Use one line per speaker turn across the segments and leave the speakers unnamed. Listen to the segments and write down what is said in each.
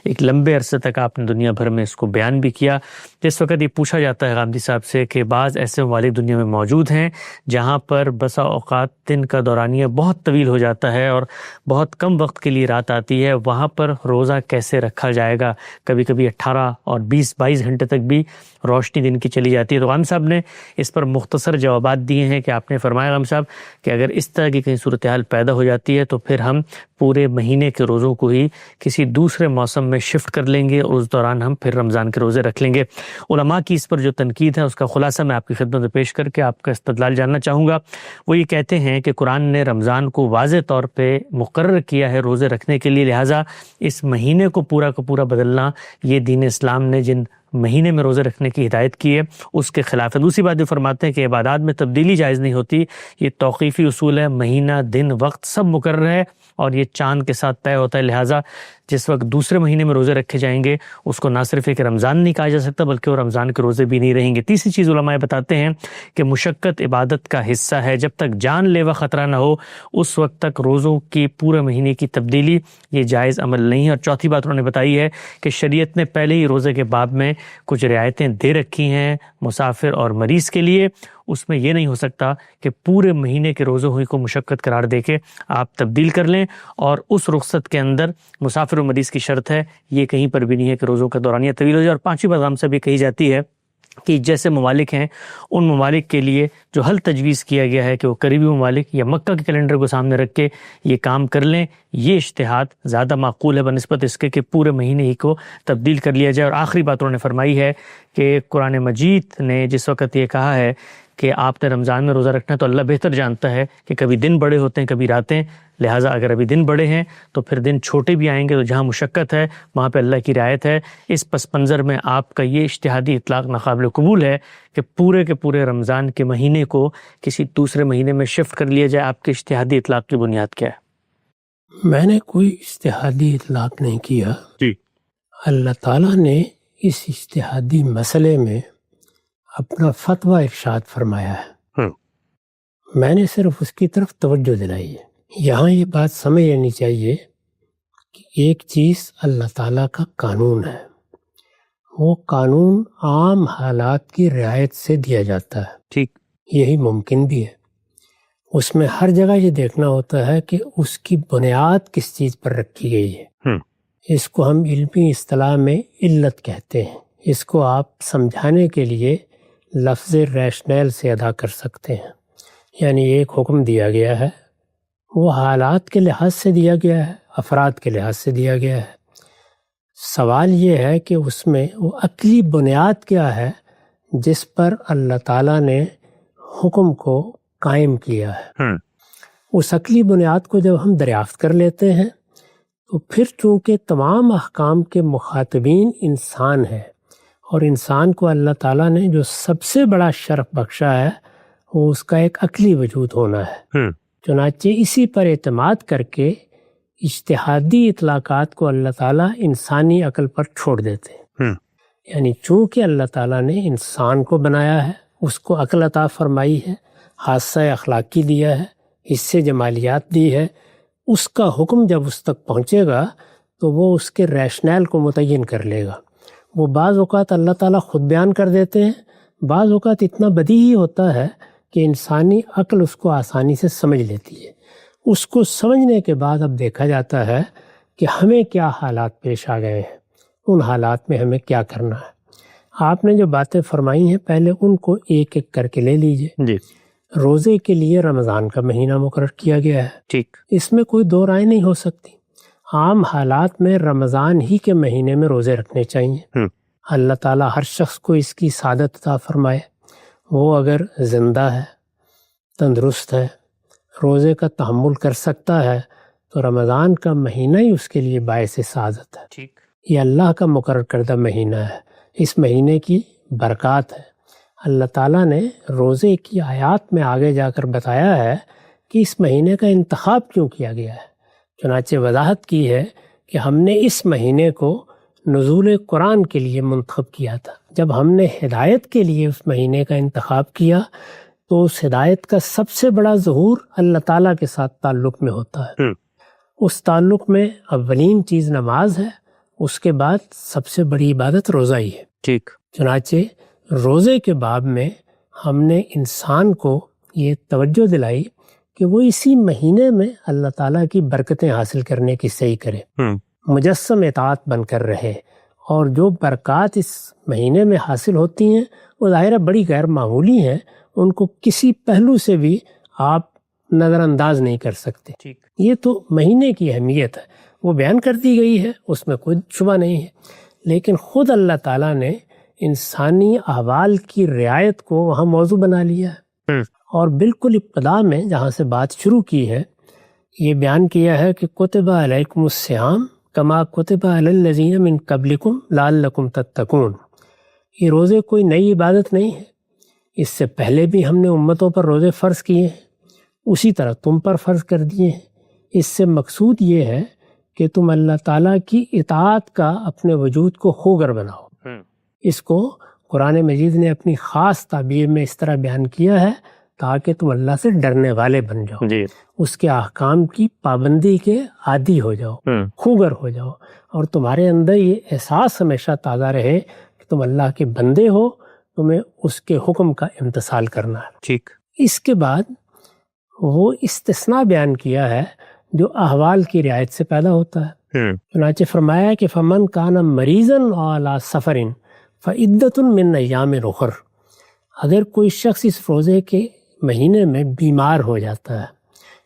ایک لمبے عرصے تک آپ نے دنیا بھر میں اس کو بیان بھی کیا۔ جس وقت یہ پوچھا جاتا ہے غامدی صاحب سے کہ بعض ایسے ممالک دنیا میں موجود ہیں جہاں پر بسا اوقات دن کا دورانیہ بہت طویل ہو جاتا ہے اور بہت کم وقت کے لیے رات آتی ہے، وہاں پر روزہ کیسے رکھا جائے گا؟ کبھی کبھی 18 اور 20-22 گھنٹے تک بھی روشنی دن کی چلی جاتی ہے۔ تو غامدی صاحب نے اس پر مختصر جوابات دیے ہیں کہ آپ نے فرمایا غامدی صاحب کہ اگر اس طرح کی کہیں صورتحال پیدا ہو جاتی ہے تو پھر ہم پورے مہینے کے روزوں کو ہی کسی دوسرے موسم میں شفٹ کر لیں گے اور اس دوران ہم پھر رمضان کے روزے رکھ لیں گے۔ علماء کی اس پر جو تنقید ہے اس کا خلاصہ میں آپ کی خدمت میں پیش کر کے آپ کا استدلال جاننا چاہوں گا۔ وہ یہ کہتے ہیں کہ قرآن نے رمضان کو واضح طور پہ مقرر کیا ہے روزے رکھنے کے لیے، لہٰذا اس مہینے کو پورا کا پورا بدلنا یہ دین اسلام نے جن مہینے میں روزے رکھنے کی ہدایت کی ہے اس کے خلاف ہے۔ دوسری بات یہ فرماتے ہیں کہ عبادات میں تبدیلی جائز نہیں ہوتی، یہ توقیفی اصول ہے، مہینہ دن وقت سب مقرر ہے اور یہ چاند کے ساتھ طے ہوتا ہے، لہٰذا جس وقت دوسرے مہینے میں روزے رکھے جائیں گے اس کو نہ صرف ایک رمضان نہیں کہا جا سکتا بلکہ وہ رمضان کے روزے بھی نہیں رہیں گے۔ تیسری چیز علماء بتاتے ہیں کہ مشقت عبادت کا حصہ ہے، جب تک جان لیوا خطرہ نہ ہو اس وقت تک روزوں کی پورے مہینے کی تبدیلی یہ جائز عمل نہیں ہے۔ اور چوتھی بات انہوں نے بتائی ہے کہ شریعت نے پہلے ہی روزے کے باب میں کچھ رعایتیں دے رکھی ہیں مسافر اور مریض کے لیے، اس میں یہ نہیں ہو سکتا کہ پورے مہینے کے روزوں ہوئی کو مشقت قرار دے کے آپ تبدیل کر لیں، اور اس رخصت کے اندر مسافر و مریض کی شرط ہے، یہ کہیں پر بھی نہیں ہے کہ روزوں کا دورانیہ طویل ہو جائے۔ اور پانچویں بات ہم سے بھی کہی جاتی ہے کہ جیسے ممالک ہیں ان ممالک کے لیے جو حل تجویز کیا گیا ہے کہ وہ قریبی ممالک یا مکہ کے کیلنڈر کو سامنے رکھ کے یہ کام کر لیں، یہ اجتہاد زیادہ معقول ہے بنسبت اس کے کہ پورے مہینے ہی کو تبدیل کر لیا جائے۔ اور آخری بات انہوں نے فرمائی ہے کہ قرآن مجید نے جس وقت یہ کہا ہے کہ آپ نے رمضان میں روزہ رکھنا ہے تو اللہ بہتر جانتا ہے کہ کبھی دن بڑے ہوتے ہیں کبھی راتیں، لہٰذا اگر ابھی دن بڑے ہیں تو پھر دن چھوٹے بھی آئیں گے، تو جہاں مشقت ہے وہاں پہ اللہ کی رعایت ہے۔ اس پس منظر میں آپ کا یہ اجتہادی اطلاق ناقابل قبول ہے کہ پورے کے پورے رمضان کے مہینے کو کسی دوسرے مہینے میں شفٹ کر لیا جائے، آپ کے اجتہادی اطلاق کی بنیاد کیا ہے؟
میں نے کوئی اجتہادی اطلاق نہیں کیا
جی،
اللہ تعالیٰ نے اس اجتہادی مسئلے میں اپنا فتویٰ ارشاد فرمایا ہے، میں نے صرف اس کی طرف توجہ دلائی ہے۔ یہاں یہ بات سمجھ لینی چاہیے کہ ایک چیز اللہ تعالیٰ کا قانون ہے، وہ قانون عام حالات کی رعایت سے دیا جاتا ہے،
ٹھیک،
یہی ممکن بھی ہے۔ اس میں ہر جگہ یہ دیکھنا ہوتا ہے کہ اس کی بنیاد کس چیز پر رکھی گئی ہے۔ اس کو ہم علمی اصطلاح میں علت کہتے ہیں۔ اس کو آپ سمجھانے کے لیے لفظ ریشنل سے ادا کر سکتے ہیں، یعنی ایک حکم دیا گیا ہے، وہ حالات کے لحاظ سے دیا گیا ہے، افراد کے لحاظ سے دیا گیا ہے۔ سوال یہ ہے کہ اس میں وہ عقلی بنیاد کیا ہے جس پر اللہ تعالیٰ نے حکم کو قائم کیا ہے۔ اس عقلی بنیاد کو جب ہم دریافت کر لیتے ہیں تو پھر چونکہ تمام احکام کے مخاطبین انسان ہیں اور انسان کو اللہ تعالیٰ نے جو سب سے بڑا شرف بخشا ہے وہ اس کا ایک عقلی وجود ہونا ہے، چنانچہ اسی پر اعتماد کر کے اجتہادی اطلاقات کو اللہ تعالیٰ انسانی عقل پر چھوڑ دیتے ہیں۔ یعنی چونکہ اللہ تعالیٰ نے انسان کو بنایا ہے، اس کو عقل عطا فرمائی ہے، حادثہ اخلاقی دیا ہے، اس سے جمالیات دی ہے، اس کا حکم جب اس تک پہنچے گا تو وہ اس کے ریشنل کو متعین کر لے گا۔ وہ بعض اوقات اللہ تعالیٰ خود بیان کر دیتے ہیں، بعض اوقات اتنا بدیہی ہوتا ہے کہ انسانی عقل اس کو آسانی سے سمجھ لیتی ہے۔ اس کو سمجھنے کے بعد اب دیکھا جاتا ہے کہ ہمیں کیا حالات پیش آ گئے ہیں، ان حالات میں ہمیں کیا کرنا ہے۔ آپ نے جو باتیں فرمائی ہیں پہلے ان کو ایک ایک کر کے لے لیجئے۔
جی،
روزے کے لیے رمضان کا مہینہ مقرر کیا گیا ہے،
ٹھیک،
اس میں کوئی دو رائے نہیں ہو سکتی۔ عام حالات میں رمضان ہی کے مہینے میں روزے رکھنے چاہیے۔ اللہ تعالیٰ ہر شخص کو اس کی سعادت عطا فرمائے۔ وہ اگر زندہ ہے، تندرست ہے، روزے کا تحمل کر سکتا ہے تو رمضان کا مہینہ ہی اس کے لیے باعث سعادت ہے۔
ٹھیک،
یہ اللہ کا مقرر کردہ مہینہ ہے، اس مہینے کی برکات ہے۔ اللہ تعالیٰ نے روزے کی آیات میں آگے جا کر بتایا ہے کہ اس مہینے کا انتخاب کیوں کیا گیا ہے۔ چنانچہ وضاحت کی ہے کہ ہم نے اس مہینے کو نزول قرآن کے لیے منتخب کیا تھا۔ جب ہم نے ہدایت کے لیے اس مہینے کا انتخاب کیا تو اس ہدایت کا سب سے بڑا ظہور اللہ تعالیٰ کے ساتھ تعلق میں ہوتا ہے۔ اس تعلق میں اولین چیز نماز ہے اس کے بعد سب سے بڑی عبادت روزہ ہی ہے.
ٹھیک.
چنانچہ روزے کے باب میں ہم نے انسان کو یہ توجہ دلائی کہ وہ اسی مہینے میں اللہ تعالیٰ کی برکتیں حاصل کرنے کی صحیح کرے، مجسم اطاعت بن کر رہے. اور جو برکات اس مہینے میں حاصل ہوتی ہیں وہ ظاہر بڑی غیر معمولی ہیں، ان کو کسی پہلو سے بھی آپ نظر انداز نہیں کر سکتے. یہ تو مہینے کی اہمیت ہے، وہ بیان کر دی گئی ہے، اس میں کوئی شبہ نہیں ہے. لیکن خود اللہ تعالیٰ نے انسانی احوال کی رعایت کو وہاں موضوع بنا لیا ہے، اور بالکل ابتدا میں جہاں سے بات شروع کی ہے یہ بیان کیا ہے کہ کتب علیکم الصیام کما کتب علی الذین من قبلکم لعلکم تتقون. یہ روزے کوئی نئی عبادت نہیں ہے، اس سے پہلے بھی ہم نے امتوں پر روزے فرض کیے ہیں، اسی طرح تم پر فرض کر دیے ہیں. اس سے مقصود یہ ہے کہ تم اللہ تعالیٰ کی اطاعت کا اپنے وجود کو خوگر بناؤ. اس کو قرآن مجید نے اپنی خاص تعبیر میں اس طرح بیان کیا ہے تاکہ تم اللہ سے ڈرنے والے بن جاؤ، اس کے احکام کی پابندی کے عادی ہو جاؤ، خوگر ہو جاؤ، اور تمہارے اندر یہ احساس ہمیشہ تازہ رہے کہ تم اللہ کے بندے ہو، تمہیں اس کے حکم کا امتثال کرنا ہے. ٹھیک. اس کے بعد وہ استثناء بیان کیا ہے جو احوال کی رعایت سے پیدا ہوتا ہے. چنانچہ فرمایا کہ فمن کان مریضا علی سفر فعدۃ من ایام اخر. اگر کوئی شخص اس روزے کے مہینے میں بیمار ہو جاتا ہے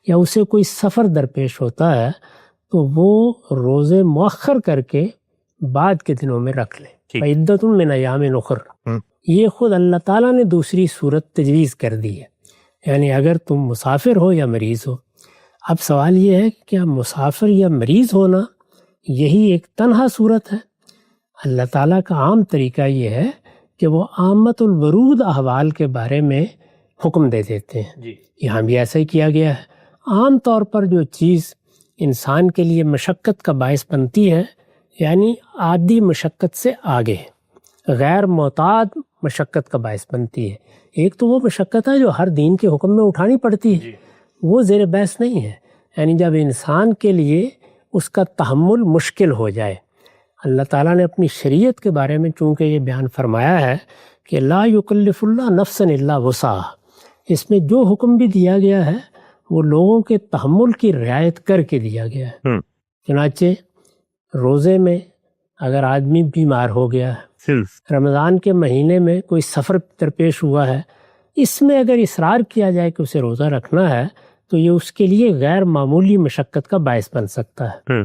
یا اسے کوئی سفر درپیش ہوتا ہے تو وہ روزے مؤخر کر کے بعد کے دنوں میں رکھ لے. فعدۃ من ایام اخر یہ خود اللہ تعالیٰ نے دوسری صورت تجویز کر دی ہے، یعنی اگر تم مسافر ہو یا مریض ہو. اب سوال یہ ہے کہ کیا مسافر یا مریض ہونا یہی ایک تنہا صورت ہے؟ اللہ تعالیٰ کا عام طریقہ یہ ہے کہ وہ عامت الورود احوال کے بارے میں حکم دے دیتے ہیں. یہاں بھی ایسا ہی کیا گیا ہے. عام طور پر جو چیز انسان کے لیے مشقت کا باعث بنتی ہے، یعنی عادی مشقت سے آگے غیر معتاد مشقت کا باعث بنتی ہے. ایک تو وہ مشقت ہے جو ہر دین کے حکم میں اٹھانی پڑتی ہے، وہ زیر بحث نہیں ہے. یعنی جب انسان کے لیے اس کا تحمل مشکل ہو جائے. اللہ تعالیٰ نے اپنی شریعت کے بارے میں چونکہ یہ بیان فرمایا ہے کہ لا یکلف اللہ نفسا الا وسعہا، اس میں جو حکم بھی دیا گیا ہے وہ لوگوں کے تحمل کی رعایت کر کے دیا گیا ہے. چنانچہ روزے میں اگر آدمی بیمار ہو گیا ہے، رمضان کے مہینے میں کوئی سفر درپیش ہوا ہے، اس میں اگر اصرار کیا جائے کہ اسے روزہ رکھنا ہے تو یہ اس کے لیے غیر معمولی مشقت کا باعث بن سکتا ہے.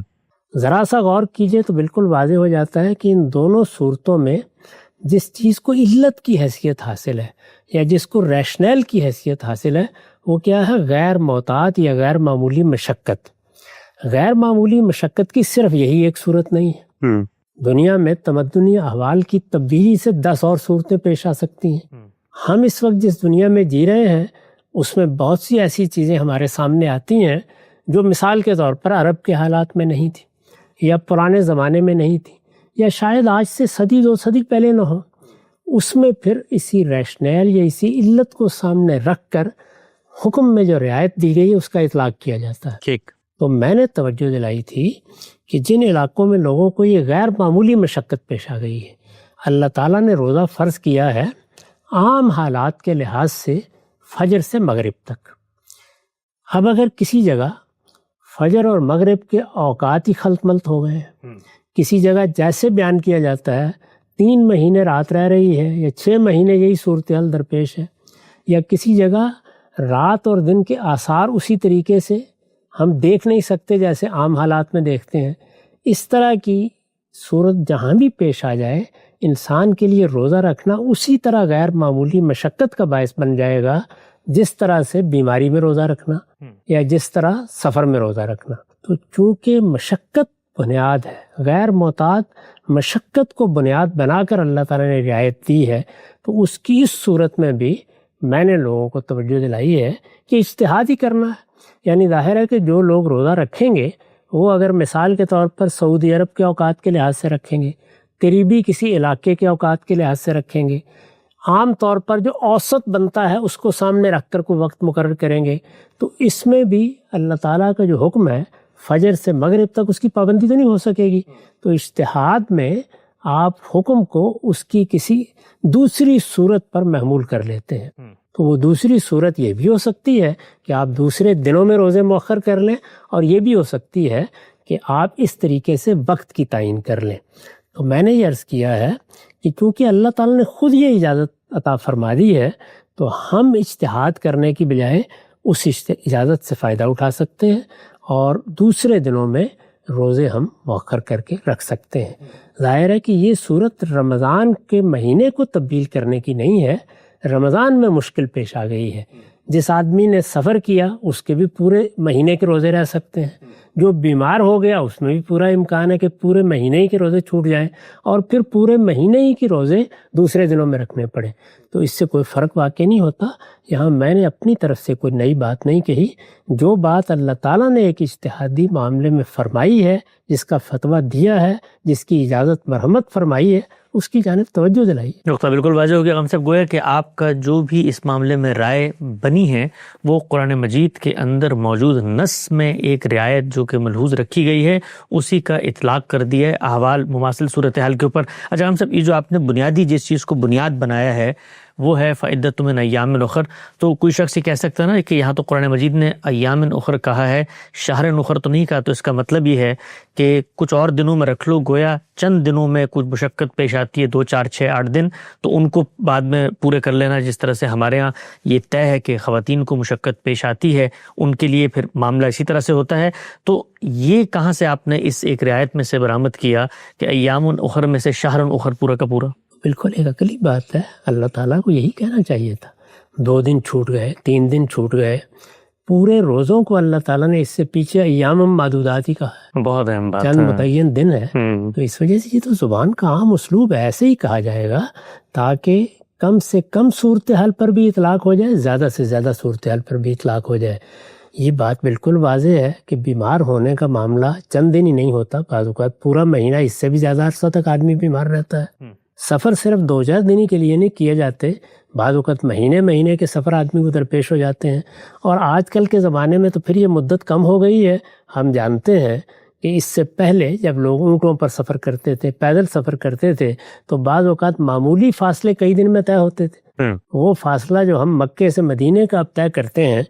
ذرا سا غور کیجئے تو بالکل واضح ہو جاتا ہے کہ ان دونوں صورتوں میں جس چیز کو علت کی حیثیت حاصل ہے یا جس کو ریشنل کی حیثیت حاصل ہے وہ کیا ہے؟ غیر معتاد یا غیر معمولی مشقت. غیر معمولی مشقت کی صرف یہی ایک صورت نہیں ہے. دنیا میں تمدنی احوال کی تبدیلی سے 10 اور صورتیں پیش آ سکتی ہیں. ہم اس وقت جس دنیا میں جی رہے ہیں اس میں بہت سی ایسی چیزیں ہمارے سامنے آتی ہیں جو مثال کے طور پر عرب کے حالات میں نہیں تھی یا پرانے زمانے میں نہیں تھی یا شاید آج سے صدی 2 صدی پہلے نہ ہو. اس میں پھر اسی ریشنل یا اسی علت کو سامنے رکھ کر حکم میں جو رعایت دی گئی اس کا اطلاق کیا جاتا ہے. ٹھیک. تو میں نے توجہ دلائی تھی کہ جن علاقوں میں لوگوں کو یہ غیر معمولی مشقت پیش آ گئی ہے، اللہ تعالیٰ نے روزہ فرض کیا ہے عام حالات کے لحاظ سے فجر سے مغرب تک. اب اگر کسی جگہ فجر اور مغرب کے اوقات ہی خلط ملط ہو گئے ہیں، کسی جگہ جیسے بیان کیا جاتا ہے 3 مہینے رات رہ رہی ہے یا 6 مہینے یہی صورتحال درپیش ہے، یا کسی جگہ رات اور دن کے آثار اسی طریقے سے ہم دیکھ نہیں سکتے جیسے عام حالات میں دیکھتے ہیں، اس طرح کی صورت جہاں بھی پیش آ جائے انسان کے لیے روزہ رکھنا اسی طرح غیر معمولی مشقت کا باعث بن جائے گا جس طرح سے بیماری میں روزہ رکھنا یا جس طرح سفر میں روزہ رکھنا. تو چونکہ مشقت بنیاد ہے، غیر معتاد مشقت کو بنیاد بنا کر اللہ تعالیٰ نے رعایت دی ہے، تو اس کی اس صورت میں بھی میں نے لوگوں کو توجہ دلائی ہے کہ اجتہاد ہی کرنا ہے. یعنی ظاہر ہے کہ جو لوگ روزہ رکھیں گے وہ اگر مثال کے طور پر سعودی عرب کے اوقات کے لحاظ سے رکھیں گے، قریبی کسی علاقے کے اوقات کے لحاظ سے رکھیں گے، عام طور پر جو اوسط بنتا ہے اس کو سامنے رکھ کر کوئی وقت مقرر کریں گے، تو اس میں بھی اللہ تعالیٰ کا جو حکم ہے فجر سے مغرب تک اس کی پابندی تو نہیں ہو سکے گی. تو اجتہاد میں آپ حکم کو اس کی کسی دوسری صورت پر محمول کر لیتے ہیں. تو وہ دوسری صورت یہ بھی ہو سکتی ہے کہ آپ دوسرے دنوں میں روزے مؤخر کر لیں، اور یہ بھی ہو سکتی ہے کہ آپ اس طریقے سے وقت کی تعین کر لیں. تو میں نے یہ عرض کیا ہے کہ کیونکہ اللہ تعالیٰ نے خود یہ اجازت عطا فرما دی ہے، تو ہم اجتہاد کرنے کی بجائے اس اجازت سے فائدہ اٹھا سکتے ہیں اور دوسرے دنوں میں روزے ہم مؤخر کر کے رکھ سکتے ہیں. ظاہر ہے کہ یہ صورت رمضان کے مہینے کو تبدیل کرنے کی نہیں ہے، رمضان میں مشکل پیش آ گئی ہے. جس آدمی نے سفر کیا اس کے بھی پورے مہینے کے روزے رہ سکتے ہیں، جو بیمار ہو گیا اس میں بھی پورا امکان ہے کہ پورے مہینے ہی کے روزے چھوٹ جائیں اور پھر پورے مہینے ہی کے روزے دوسرے دنوں میں رکھنے پڑے. تو اس سے کوئی فرق واقع نہیں ہوتا. یہاں میں نے اپنی طرف سے کوئی نئی بات نہیں کہی، جو بات اللہ تعالیٰ نے ایک اجتہادی معاملے میں فرمائی ہے، جس کا فتویٰ دیا ہے، جس کی اجازت مرحمت فرمائی ہے، اس کی جانب توجہ دلائی.
نقطہ بالکل واضح ہو گیا. ہم سب گویا کہ آپ کا جو بھی اس معاملے میں رائے بنی ہے وہ قرآن مجید کے اندر موجود نص میں ایک رعایت جو کہ ملحوظ رکھی گئی ہے اسی کا اطلاق کر دیا ہے احوال مماثل صورتحال کے اوپر. اچھا ہم سب یہ جو آپ نے بنیادی جس چیز کو بنیاد بنایا ہے وہ ہے فعدۃ من ایام اخر. تو کوئی شخص یہ کہہ سکتا ہے نا کہ یہاں تو قرآن مجید نے ایام اخر کہا ہے، شہر اخر تو نہیں کہا، تو اس کا مطلب یہ ہے کہ کچھ اور دنوں میں رکھ لو. گویا چند دنوں میں کچھ مشقت پیش آتی ہے، 2 4 6 8 دن، تو ان کو بعد میں پورے کر لینا. جس طرح سے ہمارے ہاں یہ طے ہے کہ خواتین کو مشقت پیش آتی ہے، ان کے لیے پھر معاملہ اسی طرح سے ہوتا ہے. تو یہ کہاں سے آپ نے اس ایک رعایت میں سے برآمد کیا کہ ایام اخر میں سے شہر اخر پورا کا پورا؟
بالکل ایک عقلی بات ہے. اللہ تعالیٰ کو یہی کہنا چاہیے تھا. 2 دن چھوٹ گئے، 3 دن چھوٹ گئے، پورے روزوں کو اللہ تعالیٰ نے اس سے پیچھے ایام معدودات ہی کہا ہے.
بہت اہم بات،
چند متعین دن ہے. تو اس وجہ سے یہ تو زبان کا عام اسلوب ہے، ایسے ہی کہا جائے گا تاکہ کم سے کم صورتحال پر بھی اطلاق ہو جائے، زیادہ سے زیادہ صورتحال پر بھی اطلاق ہو جائے. یہ بات بالکل واضح ہے کہ بیمار ہونے کا معاملہ چند دن ہی نہیں ہوتا، بعض اوقات پورا مہینہ، اس سے بھی زیادہ عرصہ تک آدمی بیمار رہتا ہے. سفر صرف 2 4 دن ہی کے لیے نہیں کیے جاتے، بعض اوقات مہینے کے سفر آدمی کو درپیش ہو جاتے ہیں. اور آج کل کے زمانے میں تو پھر یہ مدت کم ہو گئی ہے. ہم جانتے ہیں کہ اس سے پہلے جب لوگ اونٹوں پر سفر کرتے تھے، پیدل سفر کرتے تھے، تو بعض اوقات معمولی فاصلے کئی دن میں طے ہوتے تھے. وہ فاصلہ جو ہم مکے سے مدینے کا اب طے کرتے ہیں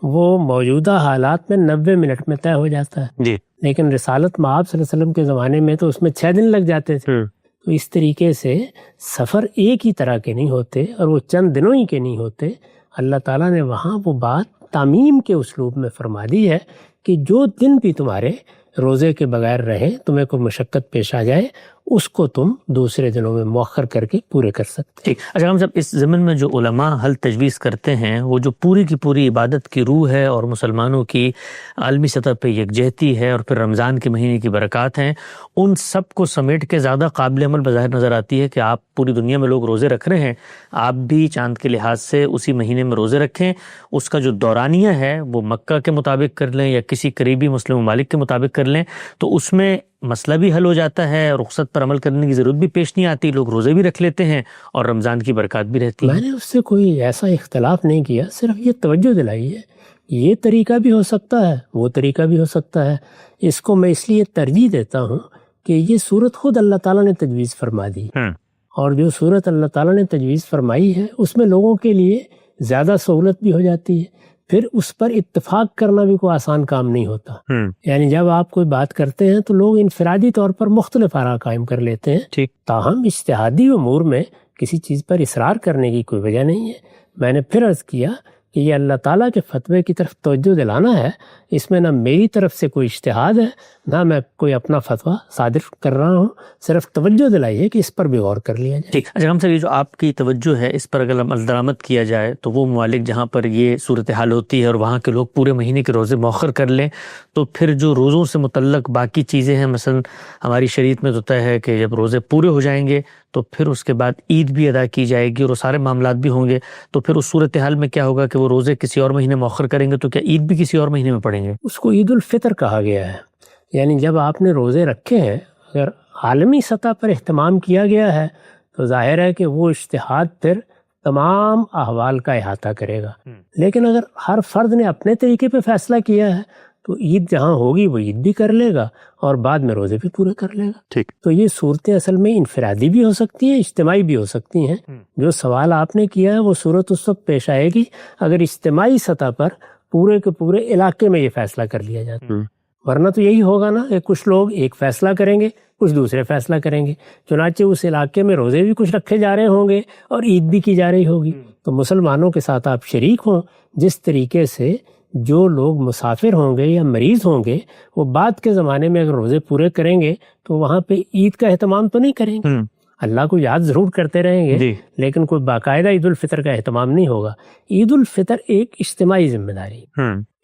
وہ موجودہ حالات میں 90 منٹ میں طے ہو جاتا ہے.
جی.
لیکن رسالت مآب صلی اللہ علیہ وسلم کے زمانے میں تو اس میں 6 دن لگ جاتے تھے. تو اس طریقے سے سفر ایک ہی طرح کے نہیں ہوتے اور وہ چند دنوں ہی کے نہیں ہوتے. اللہ تعالیٰ نے وہاں وہ بات تعمیم کے اسلوب میں فرما دی ہے کہ جو دن بھی تمہارے روزے کے بغیر رہیں، تمہیں کوئی مشقت پیش آ جائے، اس کو تم دوسرے دنوں میں مؤخر کر کے پورے کر سکتے.
ٹھیک. اچھا ہم سب اس ضمن میں جو علماء حل تجویز کرتے ہیں وہ جو پوری کی پوری عبادت کی روح ہے اور مسلمانوں کی عالمی سطح پہ یکجہتی ہے اور پھر رمضان کے مہینے کی برکات ہیں، ان سب کو سمیٹ کے زیادہ قابل عمل بظاہر نظر آتی ہے کہ آپ پوری دنیا میں لوگ روزے رکھ رہے ہیں، آپ بھی چاند کے لحاظ سے اسی مہینے میں روزے رکھیں. اس کا جو دورانیہ ہے وہ مکہ کے مطابق کر لیں یا کسی قریبی مسلم ممالک کے مطابق کر لیں، تو اس میں مسئلہ بھی حل ہو جاتا ہے، رخصت پر عمل کرنے کی ضرورت بھی پیش نہیں آتی، لوگ روزے بھی رکھ لیتے ہیں اور رمضان کی برکات بھی رہتی ہے.
میں نے اس سے کوئی ایسا اختلاف نہیں کیا، صرف یہ توجہ دلائی ہے یہ طریقہ بھی ہو سکتا ہے، وہ طریقہ بھی ہو سکتا ہے. اس کو میں اس لیے ترجیح دیتا ہوں کہ یہ صورت خود اللہ تعالیٰ نے تجویز فرما دی، اور جو صورت اللہ تعالیٰ نے تجویز فرمائی ہے اس میں لوگوں کے لیے زیادہ سہولت بھی ہو جاتی ہے. پھر اس پر اتفاق کرنا بھی کوئی آسان کام نہیں ہوتا. یعنی جب آپ کوئی بات کرتے ہیں تو لوگ انفرادی طور پر مختلف آراء قائم کر لیتے ہیں. تاہم اجتہادی امور میں کسی چیز پر اصرار کرنے کی کوئی وجہ نہیں ہے. میں نے پھر عرض کیا کہ یہ اللہ تعالیٰ کے فتوے کی طرف توجہ دلانا ہے، اس میں نہ میری طرف سے کوئی اجتہاد ہے نہ میں کوئی اپنا فتویٰ صادر کر رہا ہوں، صرف توجہ دلائی ہے کہ اس پر بھی غور کر لیا جائے.
ٹھیک. اچھا ہم سب یہ جو آپ کی توجہ ہے اس پر اگر عمل درآمد کیا جائے تو وہ ممالک جہاں پر یہ صورتحال ہوتی ہے اور وہاں کے لوگ پورے مہینے کے روزے مؤخر کر لیں، تو پھر جو روزوں سے متعلق باقی چیزیں ہیں، مثلا ہماری شریعت میں تو طے ہے کہ جب روزے پورے ہو جائیں گے تو پھر اس کے بعد عید بھی ادا کی جائے گی اور وہ سارے معاملات بھی ہوں گے، تو پھر اس صورتحال میں کیا ہوگا کہ وہ روزے کسی اور مہینے مؤخر کریں گے تو کیا عید بھی کسی اور مہینے میں پڑیں گے؟
اس کو عید الفطر کہا گیا ہے. یعنی جب آپ نے روزے رکھے ہیں، اگر عالمی سطح پر اہتمام کیا گیا ہے تو ظاہر ہے کہ وہ اجتہاد پھر تمام احوال کا احاطہ کرے گا. لیکن اگر ہر فرد نے اپنے طریقے پہ فیصلہ کیا ہے تو عید جہاں ہوگی وہ عید بھی کر لے گا اور بعد میں روزے بھی پورے کر لے گا.
ٹھیک.
تو یہ صورتیں اصل میں انفرادی بھی ہو سکتی ہیں، اجتماعی بھی ہو سکتی ہیں. جو سوال آپ نے کیا ہے وہ صورت اس وقت پیش آئے گی اگر اجتماعی سطح پر پورے کے پورے علاقے میں یہ فیصلہ کر لیا جاتا ہے. ورنہ تو یہی ہوگا نا کہ کچھ لوگ ایک فیصلہ کریں گے، کچھ دوسرے فیصلہ کریں گے. چنانچہ اس علاقے میں روزے بھی کچھ رکھے جا رہے ہوں گے اور عید بھی کی جا رہی ہوگی. تو مسلمانوں کے ساتھ آپ شریک ہوں. جس طریقے سے جو لوگ مسافر ہوں گے یا مریض ہوں گے وہ بعد کے زمانے میں اگر روزے پورے کریں گے تو وہاں پہ عید کا اہتمام تو نہیں کریں گے. اللہ کو یاد ضرور کرتے رہیں گے لیکن کوئی باقاعدہ عید الفطر کا اہتمام نہیں ہوگا. عید الفطر ایک اجتماعی ذمہ داری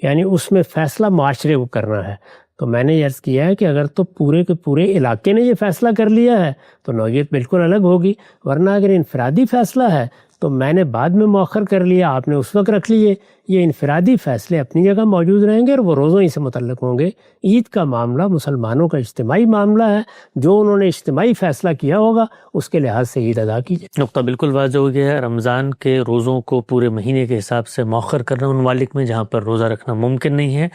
یعنی اس میں فیصلہ معاشرے کو کرنا ہے. تو میں نے عرض کیا ہے کہ اگر تو پورے کے پورے علاقے نے یہ فیصلہ کر لیا ہے تو نوعیت بالکل الگ ہوگی. ورنہ اگر انفرادی فیصلہ ہے تو میں نے بعد میں مؤخر کر لیا، آپ نے اس وقت رکھ لیے. یہ انفرادی فیصلے اپنی جگہ موجود رہیں گے اور وہ روزوں ہی سے متعلق ہوں گے. عید کا معاملہ مسلمانوں کا اجتماعی معاملہ ہے، جو انہوں نے اجتماعی فیصلہ کیا ہوگا اس کے لحاظ سے عید ادا کی جائے.
نقطہ بالکل واضح ہو گیا ہے. رمضان کے روزوں کو پورے مہینے کے حساب سے مؤخر کرنا ان ممالک میں جہاں پر روزہ رکھنا ممکن نہیں ہے